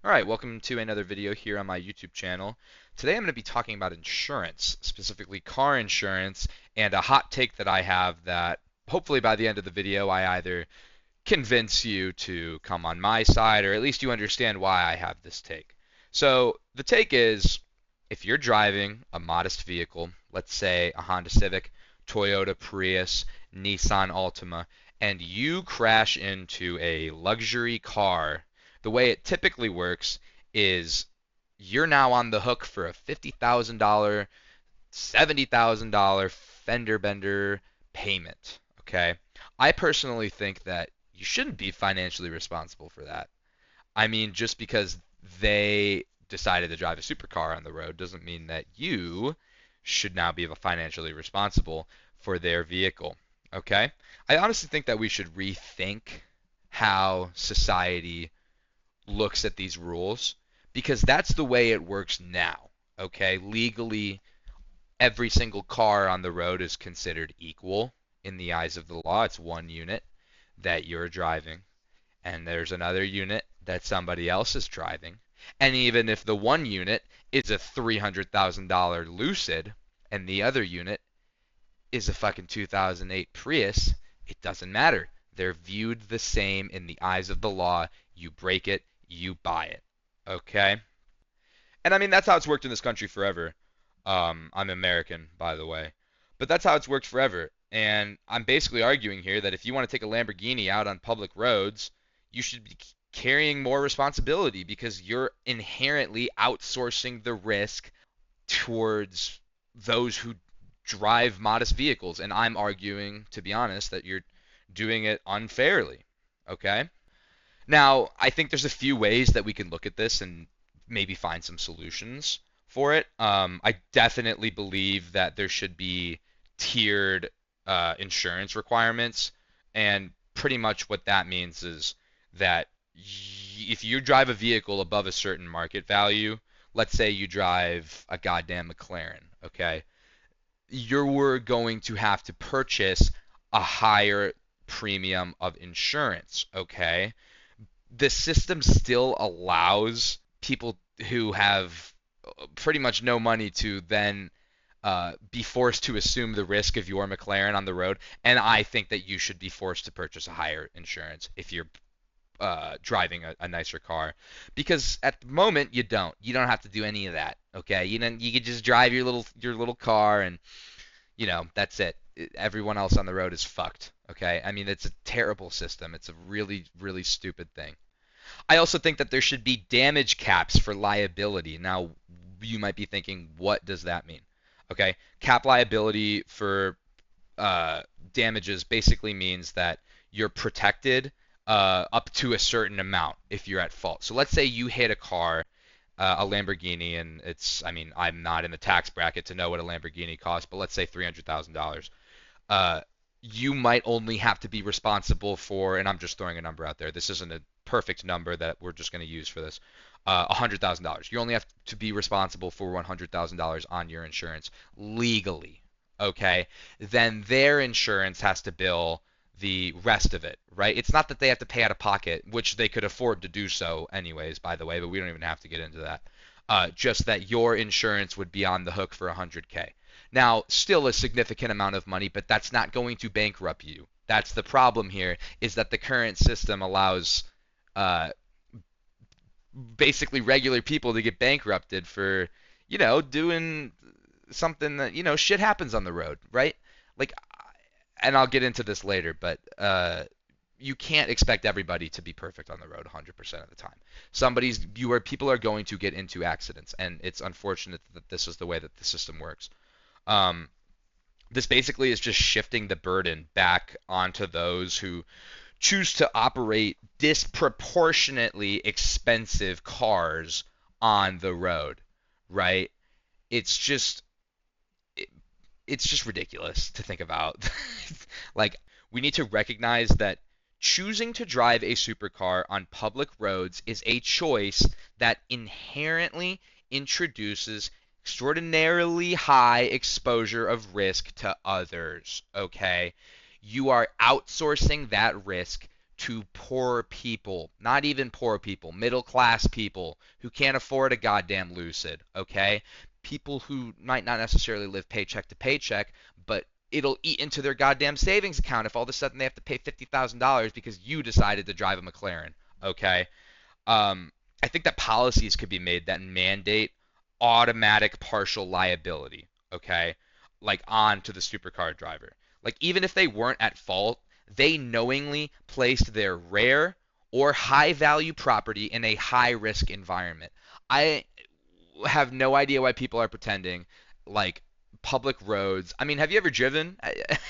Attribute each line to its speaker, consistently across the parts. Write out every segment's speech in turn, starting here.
Speaker 1: Alright, welcome to another video here on my YouTube channel. Today I'm going to be talking about insurance, specifically car insurance, and a hot take that I have that hopefully by the end of the video I either convince you to come on my side or at least you understand why I have this take. So the take is if you're driving a modest vehicle, let's say a Honda Civic, Toyota Prius, Nissan Altima, and you crash into a luxury car, the way it typically works is you're now on the hook for a $50,000, $70,000 fender-bender payment. Okay? I personally think that you shouldn't be financially responsible for that. I mean, just because they decided to drive a supercar on the road doesn't mean that you should now be financially responsible for their vehicle. Okay? I honestly think that we should rethink how society looks at these rules because that's the way it works now. Okay? Legally, every single car on the road is considered equal in the eyes of the law. It's one unit that you're driving, and there's another unit that somebody else is driving. And even if the one unit is a $300,000 Lucid and the other unit is a fucking 2008 Prius, it doesn't matter. They're viewed the same in the eyes of the law. You break it, you buy it. Okay? And I mean, that's how it's worked in this country forever. I'm American, by the way. But that's how it's worked forever. And I'm basically arguing here that if you want to take a Lamborghini out on public roads, you should be carrying more responsibility because you're inherently outsourcing the risk towards those who drive modest vehicles. And I'm arguing, to be honest, that you're doing it unfairly. Okay? Now, I think there's a few ways that we can look at this and maybe find some solutions for it. I definitely believe that there should be tiered insurance requirements, and pretty much what that means is that if you drive a vehicle above a certain market value, let's say you drive a goddamn McLaren, okay, you're going to have to purchase a higher premium of insurance, okay? The system still allows people who have pretty much no money to then be forced to assume the risk of your McLaren on the road, and I think that you should be forced to purchase a higher insurance if you're driving a nicer car, because at the moment you don't. You don't have to do any of that. Okay, you can just drive your little car, and that's it. Everyone else on the road is fucked. Okay, I mean it's a terrible system. It's a really really stupid thing. I also think that there should be damage caps for liability. Now, you might be thinking, what does that mean? Okay, cap liability for damages basically means that you're protected up to a certain amount if you're at fault. So let's say you hit a car, a Lamborghini, and I mean, I'm not in the tax bracket to know what a Lamborghini costs, but let's say $300,000. You might only have to be responsible for, and I'm just throwing a number out there. This isn't a perfect number that we're just going to use for this. $100,000. You only have to be responsible for $100,000 on your insurance legally. Okay? Then their insurance has to bill the rest of it, right? It's not that they have to pay out of pocket, which they could afford to do so anyways, by the way, but we don't even have to get into that. Just that your insurance would be on the hook for 100K. Now, still a significant amount of money, but that's not going to bankrupt you. That's the problem here, is that the current system allows basically regular people to get bankrupted for, doing something that, shit happens on the road, right? Like, and I'll get into this later, but you can't expect everybody to be perfect on the road 100% of the time. People are going to get into accidents, and it's unfortunate that this is the way that the system works. This basically is just shifting the burden back onto those who choose to operate disproportionately expensive cars on the road, right? It's just it's just ridiculous to think about. Like, we need to recognize that choosing to drive a supercar on public roads is a choice that inherently introduces extraordinarily high exposure of risk to others, okay? You are outsourcing that risk to poor people, not even poor people, middle class people who can't afford a goddamn Lucid, okay? People who might not necessarily live paycheck to paycheck, but it'll eat into their goddamn savings account if all of a sudden they have to pay $50,000 because you decided to drive a McLaren, okay? I think that policies could be made that mandate automatic partial liability, okay? Like on to the supercar driver. Like even if they weren't at fault, they knowingly placed their rare or high value property in a high risk environment. I have no idea why people are pretending like public roads. I mean, have you ever driven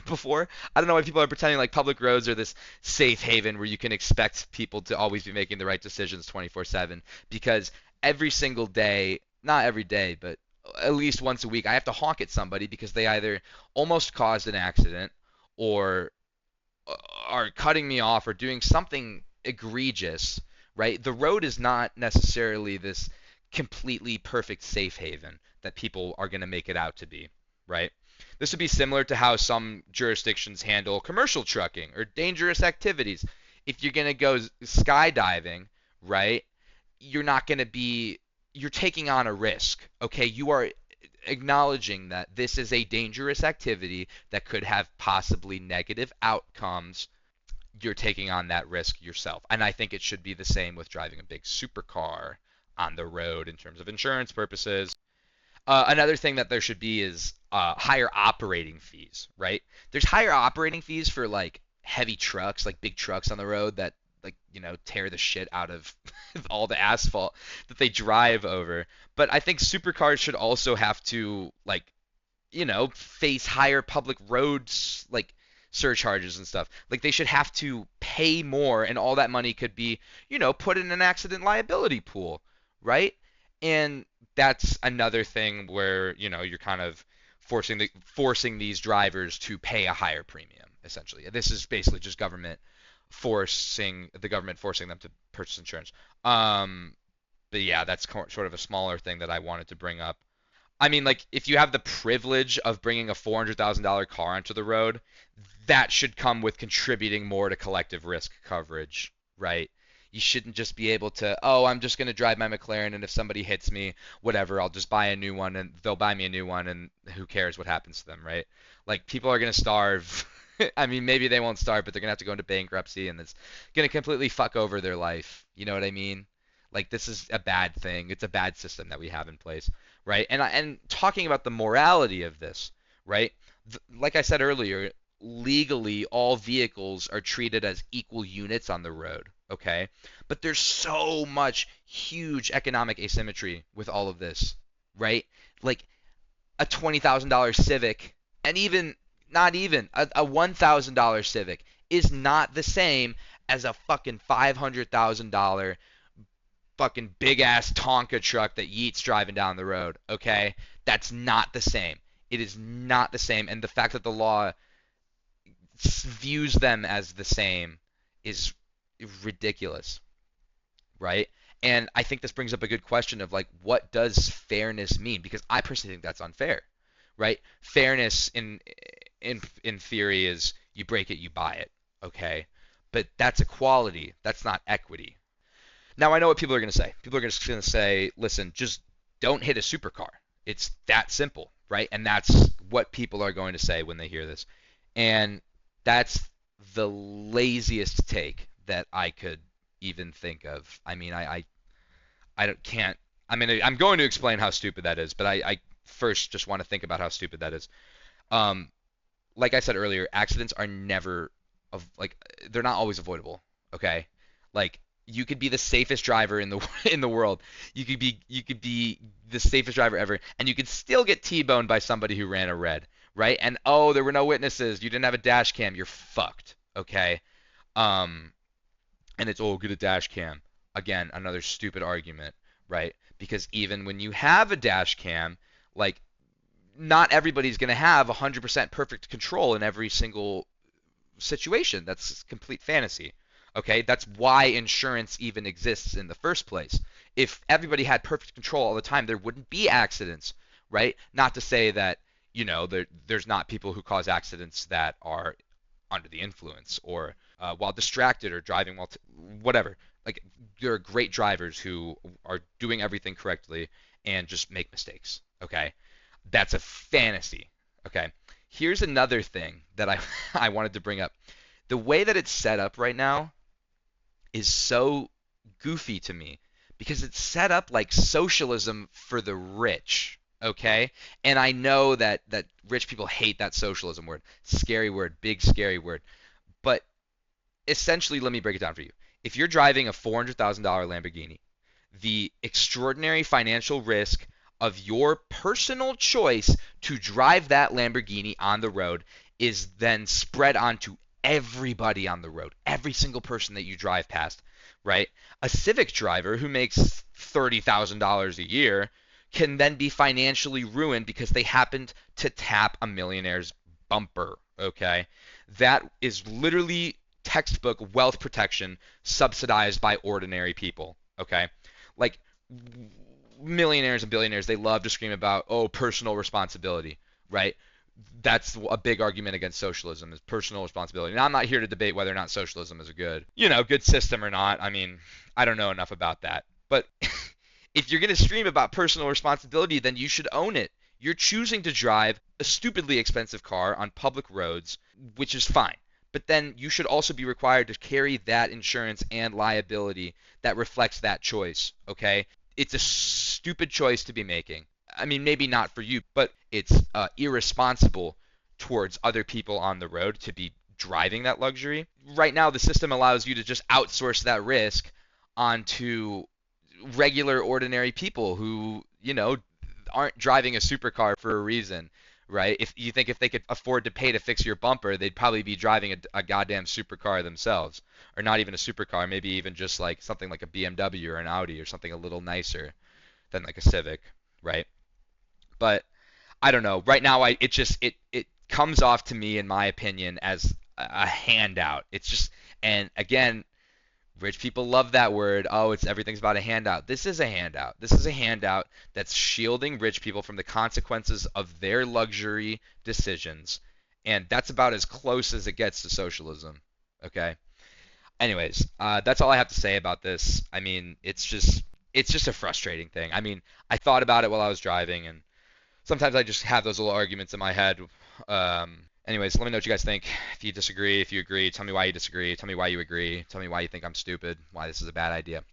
Speaker 1: before? I don't know why people are pretending like public roads are this safe haven where you can expect people to always be making the right decisions 24/7 because every single day, not every day, but at least once a week, I have to honk at somebody because they either almost caused an accident or are cutting me off or doing something egregious, right? The road is not necessarily this completely perfect safe haven that people are going to make it out to be, right? This would be similar to how some jurisdictions handle commercial trucking or dangerous activities. If you're going to go skydiving, right, you're not going to be, you're taking on a risk, okay? You are acknowledging that this is a dangerous activity that could have possibly negative outcomes. You're taking on that risk yourself. And I think it should be the same with driving a big supercar on the road in terms of insurance purposes. Another thing that there should be is higher operating fees, right? There's higher operating fees for like heavy trucks, like big trucks on the road that like tear the shit out of all the asphalt that they drive over. But I think supercars should also have to like face higher public roads like surcharges and stuff. Like they should have to pay more, and all that money could be put in an accident liability pool, right? And that's another thing where you're kind of forcing these drivers to pay a higher premium essentially. This is basically just government forcing them to purchase insurance. But yeah, that's sort of a smaller thing that I wanted to bring up. I mean, like, if you have the privilege of bringing a $400,000 car onto the road, that should come with contributing more to collective risk coverage, right? You shouldn't just be able to, oh, I'm just going to drive my McLaren, and if somebody hits me, whatever, I'll just buy a new one, and they'll buy me a new one, and who cares what happens to them, right? Like, people are going to starve. I mean, maybe they won't starve, but they're going to have to go into bankruptcy, and it's going to completely fuck over their life. You know what I mean? Like, this is a bad thing. It's a bad system that we have in place, right? And talking about the morality of this, right? Like I said earlier, legally all vehicles are treated as equal units on the road, okay? But there's so much huge economic asymmetry with all of this, right? Like a $20,000 Civic, and even not even a $1,000 Civic is not the same as a fucking $500,000 fucking big ass Tonka truck that Yeet's driving down the road, okay? That's not the same. It is not the same, and the fact that the law views them as the same is ridiculous, right? And I think this brings up a good question of like, what does fairness mean? Because I personally think that's unfair, right? Fairness in theory is you break it, you buy it, okay? But that's equality. That's not equity. Now I know what people are going to say. People are just going to say, listen, just don't hit a supercar. It's that simple, right? And that's what people are going to say when they hear this. And that's the laziest take that I could even think of. I mean, can't. I mean, I'm going to explain how stupid that is, but I first just want to think about how stupid that is. Um, like I said earlier, accidents are never like they're not always avoidable. Okay, like you could be the safest driver in the in the world. You could be the safest driver ever, and you could still get T-boned by somebody who ran a red, right? And oh, there were no witnesses. You didn't have a dash cam. You're fucked. Okay. Um, and it's oh, get a dash cam. Again, another stupid argument, right? Because even when you have a dash cam, like not everybody's going to have 100% perfect control in every single situation. That's complete fantasy. Okay, that's why insurance even exists in the first place. If everybody had perfect control all the time, there wouldn't be accidents, right? Not to say that, there's not people who cause accidents that are under the influence or while distracted or driving while whatever. Like there are great drivers who are doing everything correctly and just make mistakes. Okay, that's a fantasy. Okay, here's another thing that I I wanted to bring up. The way that it's set up right now is so goofy to me because it's set up like socialism for the rich, okay? And I know that rich people hate that socialism word. Scary word, big scary word. But essentially, let me break it down for you. If you're driving a $400,000 Lamborghini, the extraordinary financial risk of your personal choice to drive that Lamborghini on the road is then spread onto everybody on the road, every single person that you drive past, right? A Civic driver who makes $30,000 a year can then be financially ruined because they happened to tap a millionaire's bumper, okay? That is literally textbook wealth protection subsidized by ordinary people, okay? Like millionaires and billionaires, they love to scream about, oh, personal responsibility, right? That's a big argument against socialism is personal responsibility. And I'm not here to debate whether or not socialism is a good system or not. I mean, I don't know enough about that. But if you're going to stream about personal responsibility, then you should own it. You're choosing to drive a stupidly expensive car on public roads, which is fine. But then you should also be required to carry that insurance and liability that reflects that choice, okay? It's a stupid choice to be making. I mean, maybe not for you, but it's irresponsible towards other people on the road to be driving that luxury. Right now, the system allows you to just outsource that risk onto regular, ordinary people who, aren't driving a supercar for a reason, right? If you think if they could afford to pay to fix your bumper, they'd probably be driving a goddamn supercar themselves, or not even a supercar, maybe even just like something like a BMW or an Audi or something a little nicer than like a Civic, right? But I don't know. Right now, it comes off to me, in my opinion, as a handout. It's just, and again, rich people love that word. Oh, it's everything's about a handout. This is a handout. This is a handout that's shielding rich people from the consequences of their luxury decisions, and that's about as close as it gets to socialism. Okay. Anyways, that's all I have to say about this. I mean, it's just a frustrating thing. I mean, I thought about it while I was driving, and sometimes I just have those little arguments in my head. Anyways, let me know what you guys think. If you disagree, if you agree, tell me why you disagree. Tell me why you agree. Tell me why you think I'm stupid, why this is a bad idea.